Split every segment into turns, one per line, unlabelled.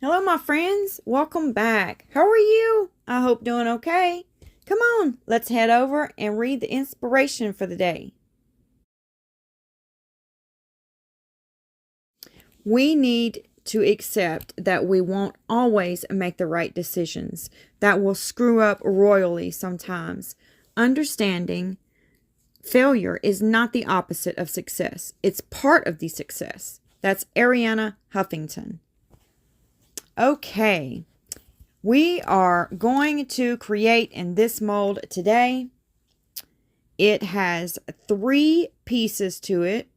Hello, my friends. Welcome back. How are you? I hope doing okay. Come on, let's head over and read the inspiration for the day. We need to accept that we won't always make the right decisions, that will screw up royally sometimes. Understanding failure is not the opposite of success, it's part of the success. That's Ariana Huffington. Okay. We are going to create in this mold today. It has 3 pieces to it,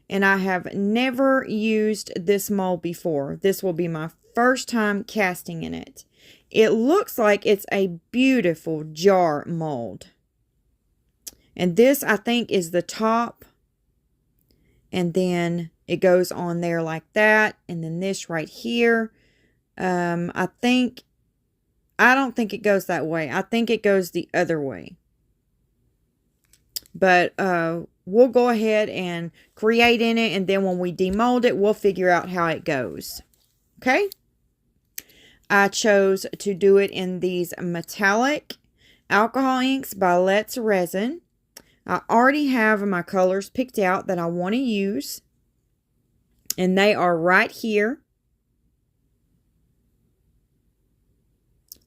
and I have never used this mold before. This will be my first time casting in it. It looks like it's a beautiful jar mold. And this, I think, is the top. And then it goes on there like that. And then this right here. I don't think it goes that way. I think it goes the other way. But we'll go ahead and create in it. And then when we demold it, we'll figure out how it goes. Okay? I chose to do it in these metallic alcohol inks by Resin. I already have my colors picked out that I want to use. And they are right here.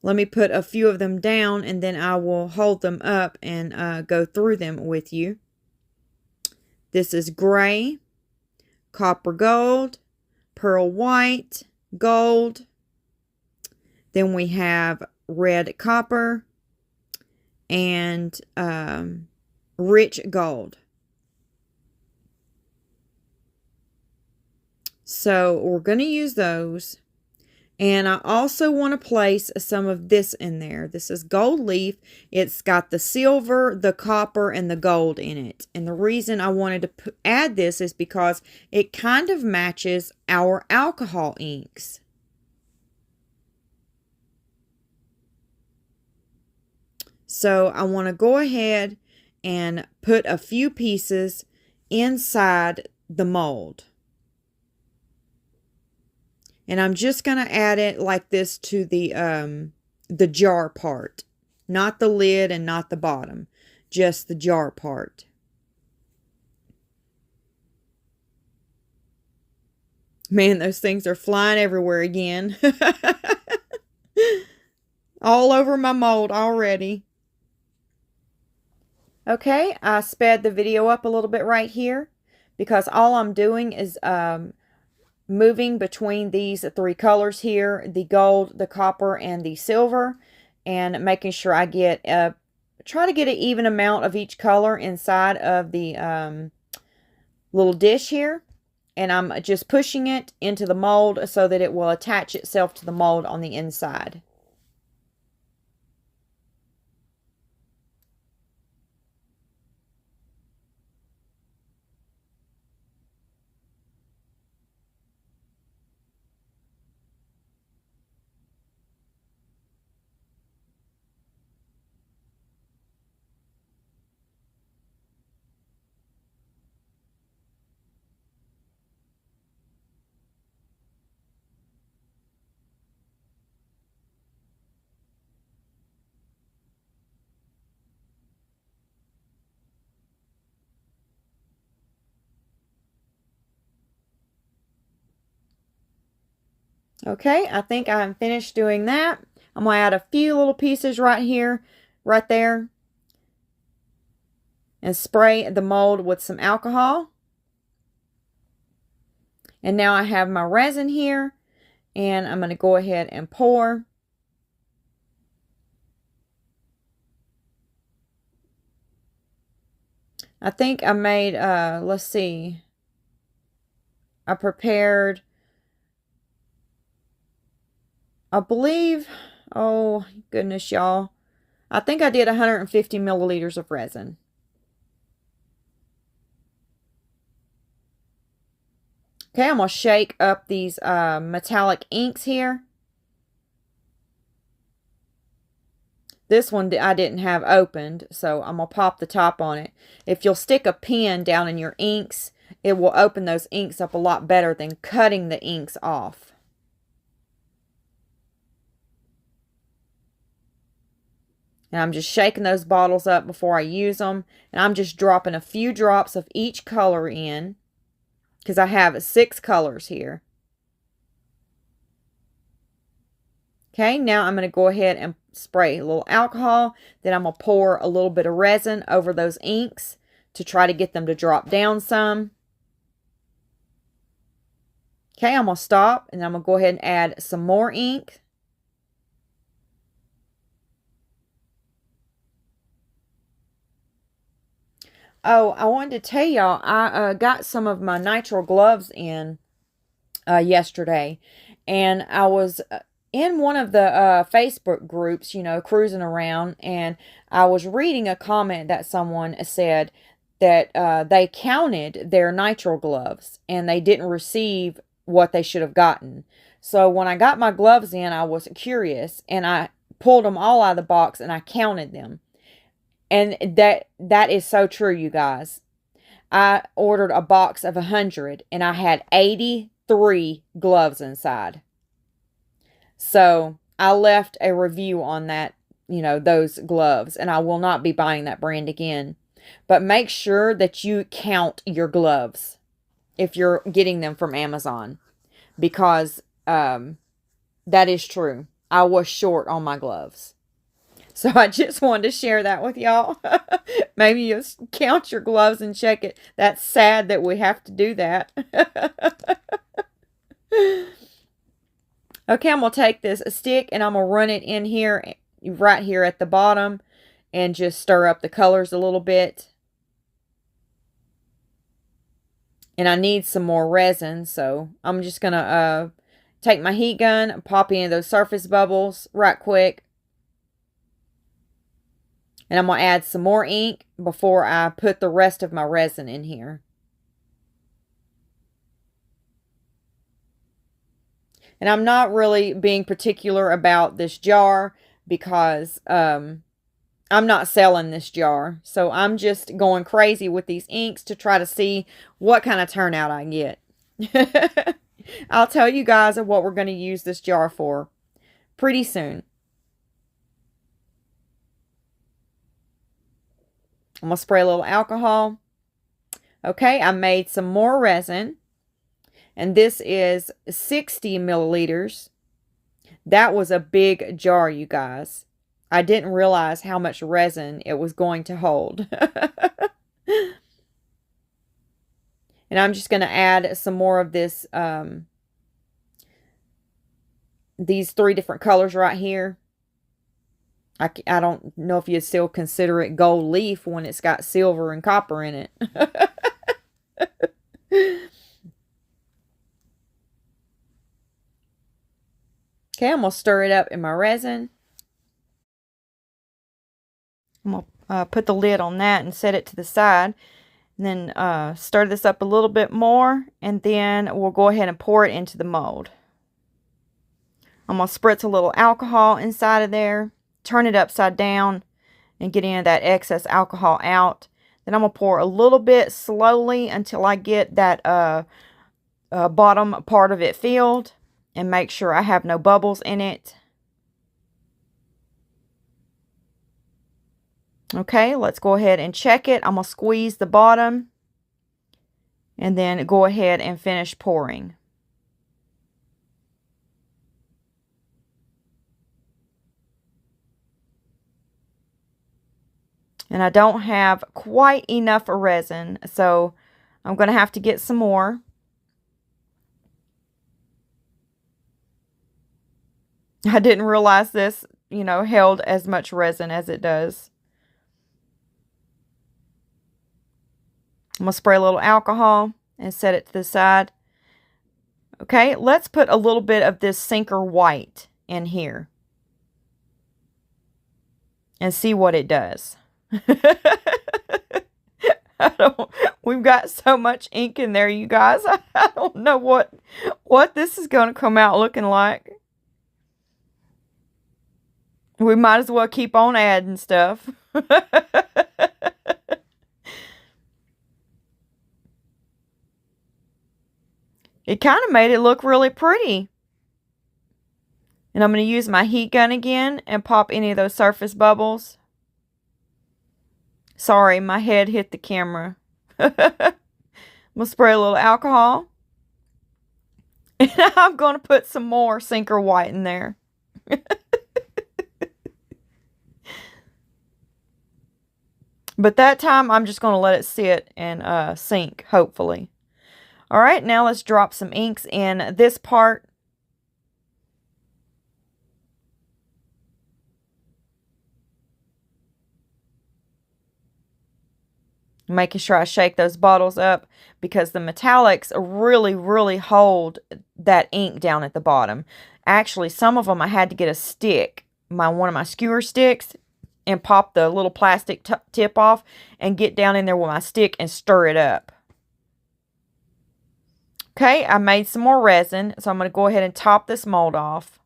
Let me put a few of them down and then I will hold them up and go through them with you. This is gray, copper gold, pearl white, gold. Then we have red copper and rich gold. So we're going to use those. And I also want to place some of this in there. This is gold leaf. It's got the silver, the copper, and the gold in it. And the reason I wanted to add this is because it kind of matches our alcohol inks. So I want to go ahead and put a few pieces inside the mold. And I'm just going to add it like this to the jar part. Not the lid and not the bottom. Just the jar part. Man, those things are flying everywhere again. All over my mold already. Okay, I sped the video up a little bit right here. Because all I'm doing is moving between these 3 colors here, the gold, the copper, and the silver, and making sure I get try to get an even amount of each color inside of the little dish here. And I'm just pushing it into the mold so that it will attach itself to the mold on the inside. Okay, I think I'm finished doing that. I'm going to add a few little pieces right here, right there, and spray the mold with some alcohol. And now I have my resin here, and I'm going to go ahead and pour. I think I made, let's see, I prepared, I believe, oh goodness y'all, I think I did 150 milliliters of resin. Okay, I'm going to shake up these metallic inks here. This one I didn't have opened, so I'm going to pop the top on it. If you'll stick a pen down in your inks, it will open those inks up a lot better than cutting the inks off. And I'm just shaking those bottles up before I use them. And I'm just dropping a few drops of each color in, because I have 6 colors here. Okay, now I'm going to go ahead and spray a little alcohol. Then I'm going to pour a little bit of resin over those inks to try to get them to drop down some. Okay, I'm going to stop, and I'm going to go ahead and add some more ink. Oh, I wanted to tell y'all, I got some of my nitrile gloves in yesterday, and I was in one of the Facebook groups, you know, cruising around, and I was reading a comment that someone said that they counted their nitrile gloves and they didn't receive what they should have gotten. So when I got my gloves in, I was curious, and I pulled them all out of the box and I counted them. And that is so true, you guys. I ordered a box of 100 and I had 83 gloves inside. So I left a review on that, you know, those gloves, and I will not be buying that brand again. But make sure that you count your gloves if you're getting them from Amazon, because that is true. I was short on my gloves. So I just wanted to share that with y'all. Maybe you count your gloves and check it. That's sad that we have to do that. Okay, I'm going to take this stick and I'm going to run it in here, right here at the bottom, and just stir up the colors a little bit. And I need some more resin, so I'm just going to take my heat gun, pop in those surface bubbles right quick. And I'm going to add some more ink before I put the rest of my resin in here. And I'm not really being particular about this jar because I'm not selling this jar. So I'm just going crazy with these inks to try to see what kind of turnout I get. I'll tell you guys what we're going to use this jar for pretty soon. I'm going to spray a little alcohol. Okay, I made some more resin. And this is 60 milliliters. That was a big jar, you guys. I didn't realize how much resin it was going to hold. And I'm just going to add some more of this, these 3 different colors right here. I don't know if you'd still consider it gold leaf when it's got silver and copper in it. Okay, I'm going to stir it up in my resin. I'm going to put the lid on that and set it to the side. And then stir this up a little bit more. And then we'll go ahead and pour it into the mold. I'm going to spritz a little alcohol inside of there. Turn it upside down and get any of that excess alcohol out. Then I'm going to pour a little bit slowly until I get that bottom part of it filled. And make sure I have no bubbles in it. Okay, let's go ahead and check it. I'm going to squeeze the bottom. And then go ahead and finish pouring. And I don't have quite enough resin, so I'm going to have to get some more. I didn't realize this, you know, held as much resin as it does. I'm going to spray a little alcohol and set it to the side. Okay, let's put a little bit of this Sinker White in here and see what it does. We've got so much ink in there, you guys. I don't know what this is going to come out looking like. We might as well keep on adding stuff. It kind of made it look really pretty. And I'm going to use my heat gun again and pop any of those surface bubbles. Sorry, my head hit the camera. I'm going to spray a little alcohol. And I'm going to put some more sinker white in there. But that time, I'm just going to let it sit and sink, hopefully. All right, now let's drop some inks in this part. Making sure I shake those bottles up because the metallics really, really hold that ink down at the bottom. Actually, some of them I had to get a stick, one of my skewer sticks, and pop the little plastic tip off and get down in there with my stick and stir it up. Okay, I made some more resin, so I'm going to go ahead and top this mold off.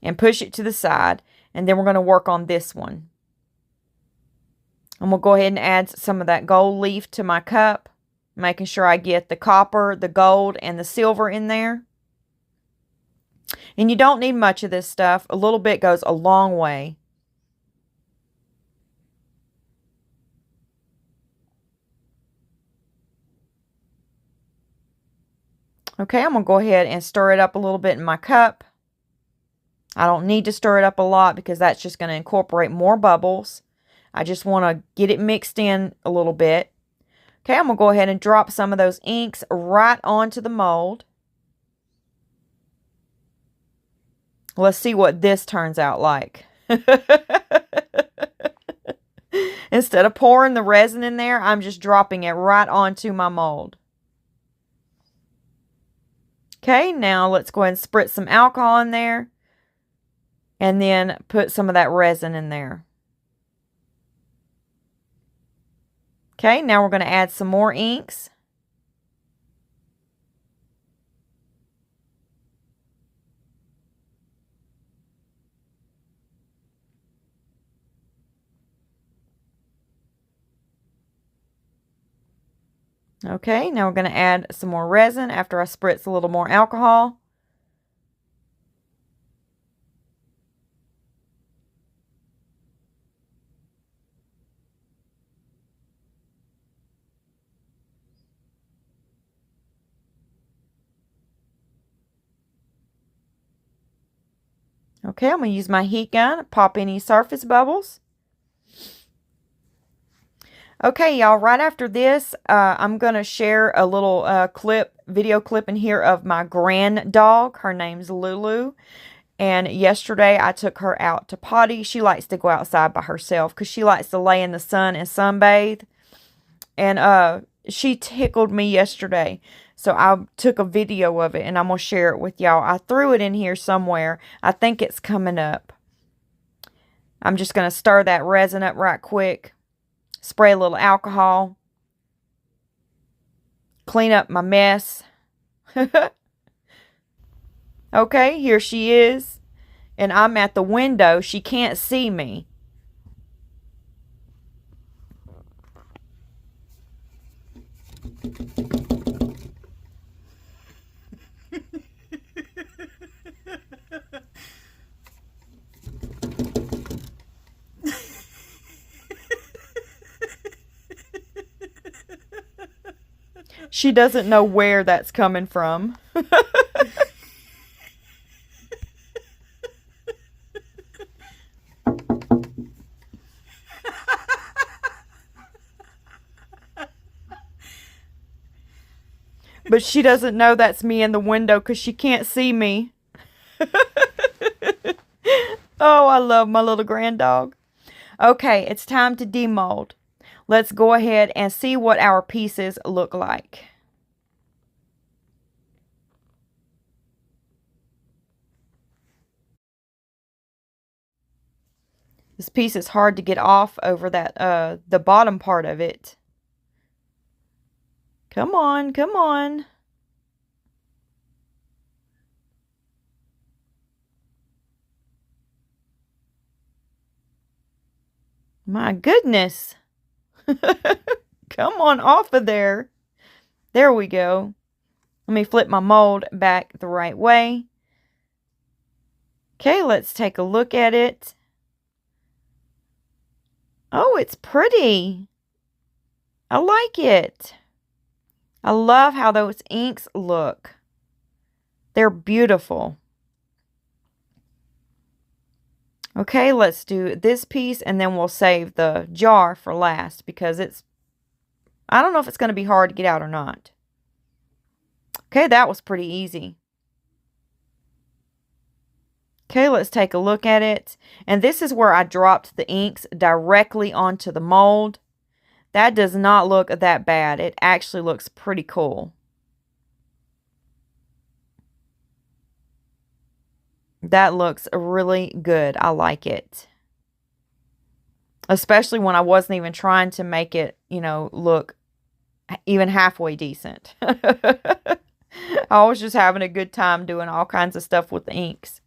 And push it to the side, and then we're going to work on this one. And we'll go ahead and add some of that gold leaf to my cup, making sure I get the copper, the gold, and the silver in there. And you don't need much of this stuff. A little bit goes a long way. Okay, I'm going to go ahead and stir it up a little bit in my cup. I don't need to stir it up a lot because that's just going to incorporate more bubbles. I just want to get it mixed in a little bit. Okay, I'm going to go ahead and drop some of those inks right onto the mold. Let's see what this turns out like. Instead of pouring the resin in there, I'm just dropping it right onto my mold. Okay, now let's go ahead and spritz some alcohol in there. And then put some of that resin in there. Okay, now we're going to add some more inks. Okay, now we're going to add some more resin after I spritz a little more alcohol. Okay, I'm going to use my heat gun, pop any surface bubbles. Okay, y'all, right after this, I'm going to share a little video clip in here of my grand dog. Her name's Lulu. And yesterday, I took her out to potty. She likes to go outside by herself because she likes to lay in the sun and sunbathe. And she tickled me yesterday. So I took a video of it, and I'm going to share it with y'all. I threw it in here somewhere. I think it's coming up. I'm just going to stir that resin up right quick. Spray a little alcohol. Clean up my mess. Okay, here she is. And I'm at the window. She can't see me. She doesn't know where that's coming from. But she doesn't know that's me in the window because she can't see me. Oh, I love my little grand dog. Okay, it's time to demold. Let's go ahead and see what our pieces look like. This piece is hard to get off over that the bottom part of it. Come on, come on. My goodness. Come on off of there. There we go. Let me flip my mold back the right way. Okay, let's take a look at it. Oh, it's pretty. I like it. I love how those inks look. They're beautiful. Okay, let's do this piece and then we'll save the jar for last because I don't know if it's going to be hard to get out or not. Okay, that was pretty easy. Okay, let's take a look at it. And this is where I dropped the inks directly onto the mold. That does not look that bad. It actually looks pretty cool. That looks really good. I like it. Especially when I wasn't even trying to make it, you know, look even halfway decent. I was just having a good time doing all kinds of stuff with the inks.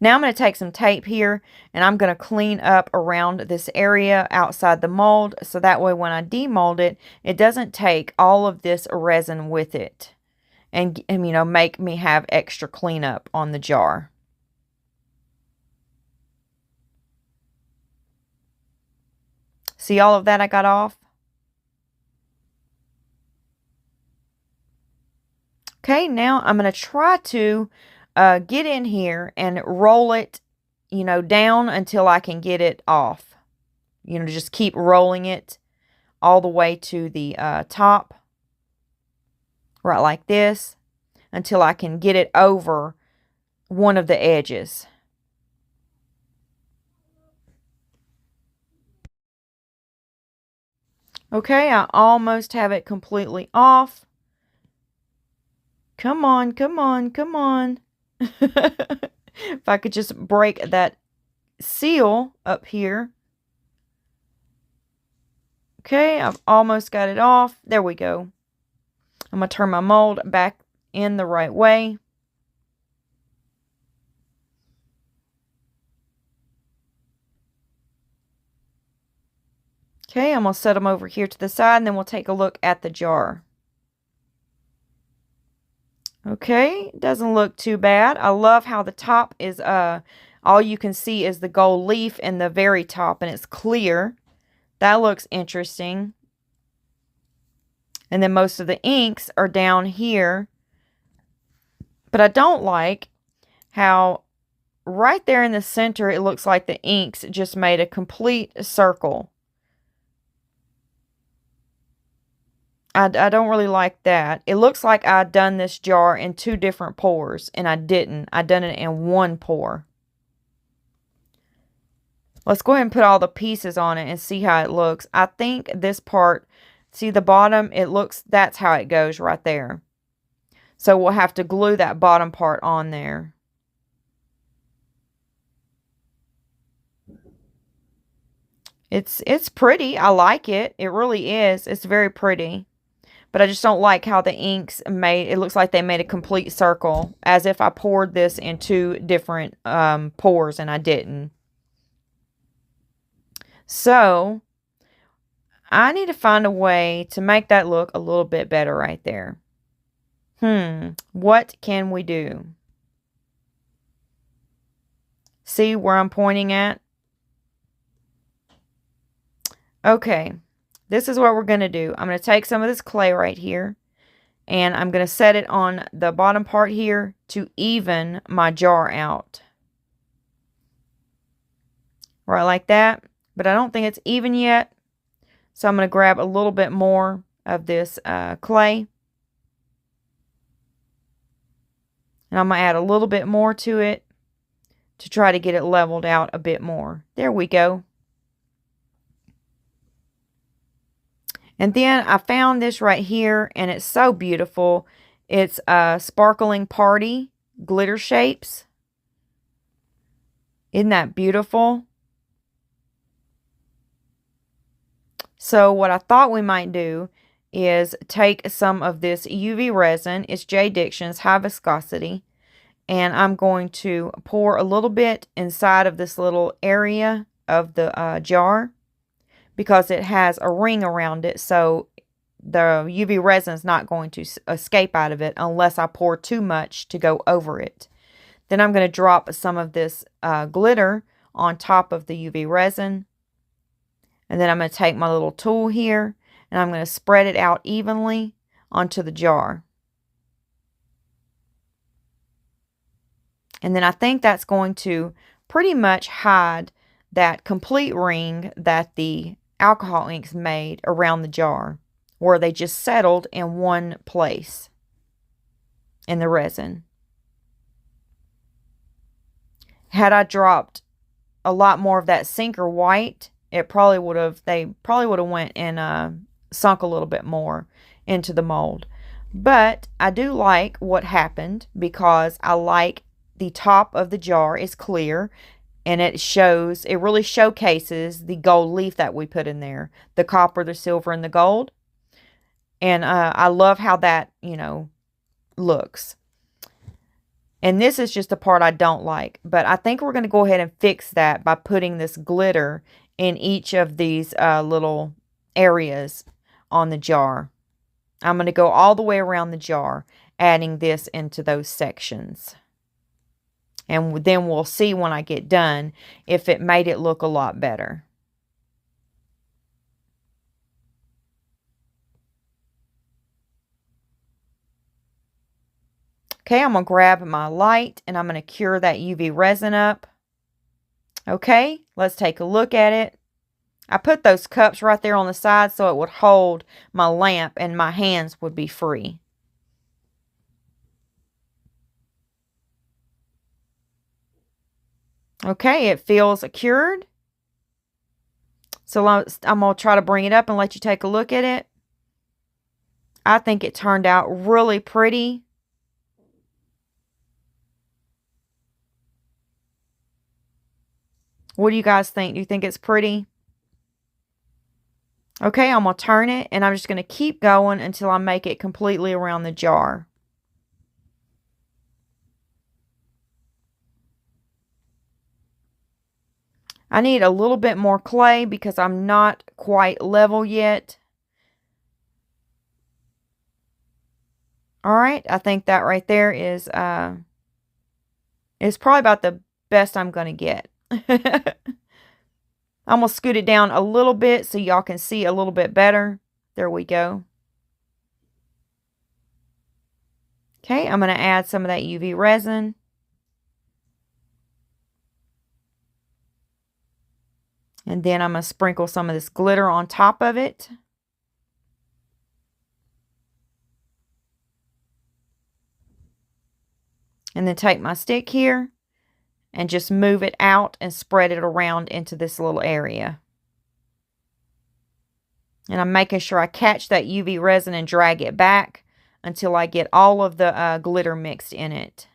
Now I'm going to take some tape here and I'm going to clean up around this area outside the mold so that way when I demold it, it doesn't take all of this resin with it and you know, make me have extra cleanup on the jar. See all of that I got off? Okay, now I'm going to try to get in here and roll it, you know, down until I can get it off. You know, just keep rolling it all the way to the top. Right like this. Until I can get it over one of the edges. Okay, I almost have it completely off. Come on, come on, come on. If I could just break that seal up here. Okay, I've almost got it off. There we go. I'm going to turn my mold back in the right way. Okay, I'm going to set them over here to the side and then we'll take a look at the jar. Okay, doesn't look too bad. I love how the top is, all you can see is the gold leaf in the very top and it's clear. That looks interesting. And then most of the inks are down here. But I don't like how right there in the center, it looks like the inks just made a complete circle. I don't really like that. It looks like I'd done this jar in 2 different pours, and I didn't. I done it in 1 pour. Let's go ahead and put all the pieces on it and see how it looks. I think this part, see the bottom, it looks, that's how it goes right there. So we'll have to glue that bottom part on there. It's pretty. I like it. It really is. It's very pretty. But I just don't like how the inks made, it looks like they made a complete circle. As if I poured this in 2 different pours and I didn't. So, I need to find a way to make that look a little bit better right there. What can we do? See where I'm pointing at? Okay, this is what we're going to do. I'm going to take some of this clay right here, and I'm going to set it on the bottom part here to even my jar out. Right like that. But I don't think it's even yet, so I'm going to grab a little bit more of this clay. And I'm going to add a little bit more to it to try to get it leveled out a bit more. There we go. And then I found this right here, and it's so beautiful. It's Sparkling Party Glitter Shapes. Isn't that beautiful? So what I thought we might do is take some of this UV resin. It's J. Diction's High Viscosity. And I'm going to pour a little bit inside of this little area of the jar, because it has a ring around it. So the UV resin is not going to escape out of it unless I pour too much to go over it. Then I'm going to drop some of this glitter on top of the UV resin. And then I'm going to take my little tool here and I'm going to spread it out evenly onto the jar. And then I think that's going to pretty much hide that complete ring that the alcohol inks made around the jar, where they just settled in one place in the resin. Had I dropped a lot more of that sinker white, they probably would have went and sunk a little bit more into the mold. But I do like what happened because I like the top of the jar is clear, and it really showcases the gold leaf that we put in there, the copper, the silver, and the gold. And I love how that, looks. And this is just the part I don't like, but I think we're going to go ahead and fix that by putting this glitter in each of these little areas on the jar. I'm going to go all the way around the jar, adding this into those sections. And then we'll see when I get done if it made it look a lot better. Okay, I'm going to grab my light and I'm going to cure that UV resin up. Okay, let's take a look at it. I put those cups right there on the side so it would hold my lamp and my hands would be free. Okay, it feels cured. So I'm going to try to bring it up and let you take a look at it. I think it turned out really pretty. What do you guys think? Do you think it's pretty? Okay, I'm going to turn it and I'm just going to keep going until I make it completely around the jar. I need a little bit more clay because I'm not quite level yet. All right, I think that right there is probably about the best I'm going to get. I'm going to scoot it down a little bit so y'all can see a little bit better. There we go. Okay, I'm going to add some of that UV resin. And then I'm going to sprinkle some of this glitter on top of it. And then take my stick here and just move it out and spread it around into this little area. And I'm making sure I catch that UV resin and drag it back until I get all of the glitter mixed in it.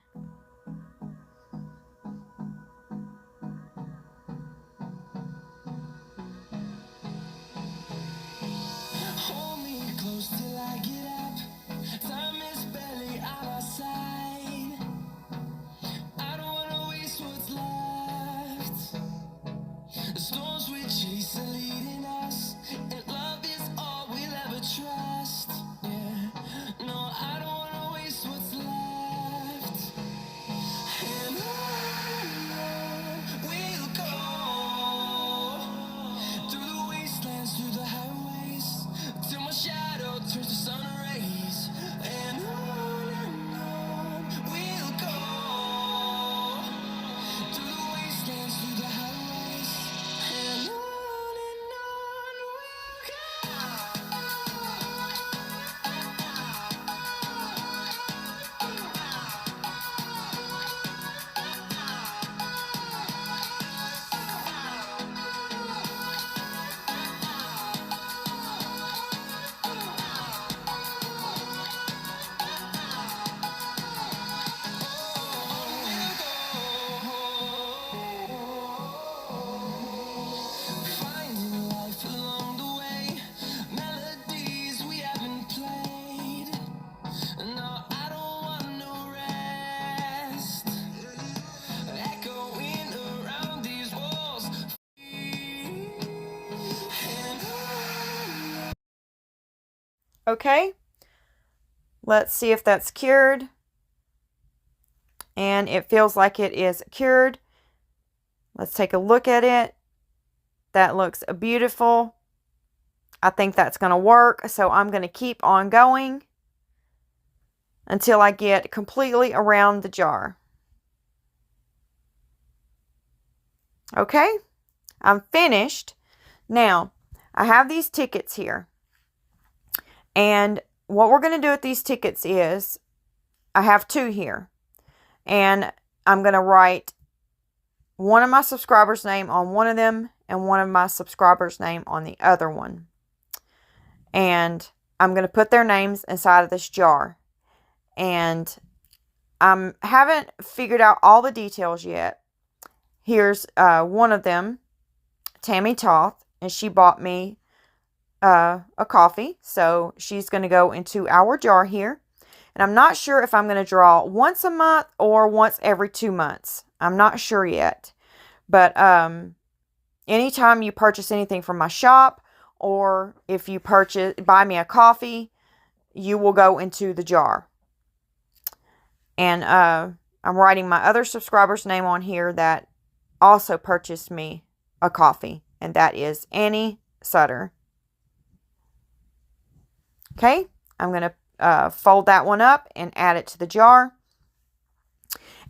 Okay, let's see if that's cured. And it feels like it is cured. Let's take a look at it. That looks beautiful. I think that's going to work, so I'm going to keep on going until I get completely around the jar. Okay, I'm finished. Now, I have these tickets here. And what we're going to do with these tickets is, I have 2 here. And I'm going to write one of my subscribers' name on one of them and one of my subscribers' name on the other one. And I'm going to put their names inside of this jar. And I haven't figured out all the details yet. Here's one of them, Tammy Toth, and she bought me a coffee. So she's going to go into our jar here. And I'm not sure if I'm going to draw once a month or once every 2 months. I'm not sure yet. But anytime you purchase anything from my shop, or if you buy me a coffee, you will go into the jar. And I'm writing my other subscriber's name on here that also purchased me a coffee. And that is Annie Sutter. Okay, I'm going to fold that one up and add it to the jar.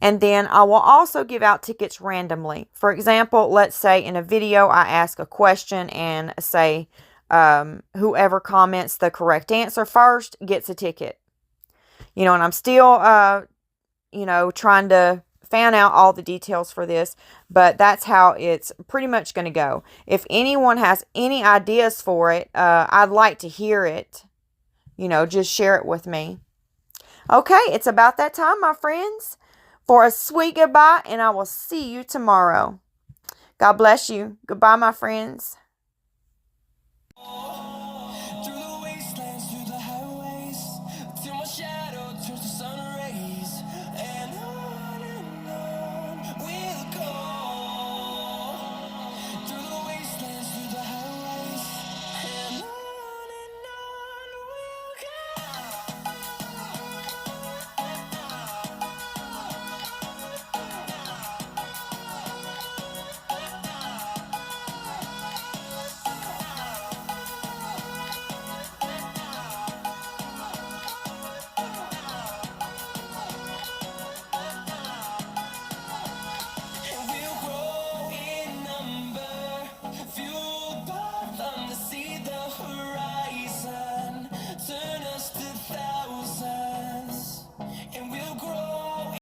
And then I will also give out tickets randomly. For example, let's say in a video I ask a question and say whoever comments the correct answer first gets a ticket. You know, and I'm still, you know, trying to fan out all the details for this, but that's how it's pretty much going to go. If anyone has any ideas for it, I'd like to hear it. You know, just share it with me. Okay, it's about that time, my friends, for a sweet goodbye, and I will see you tomorrow. God bless you. Goodbye, my friends.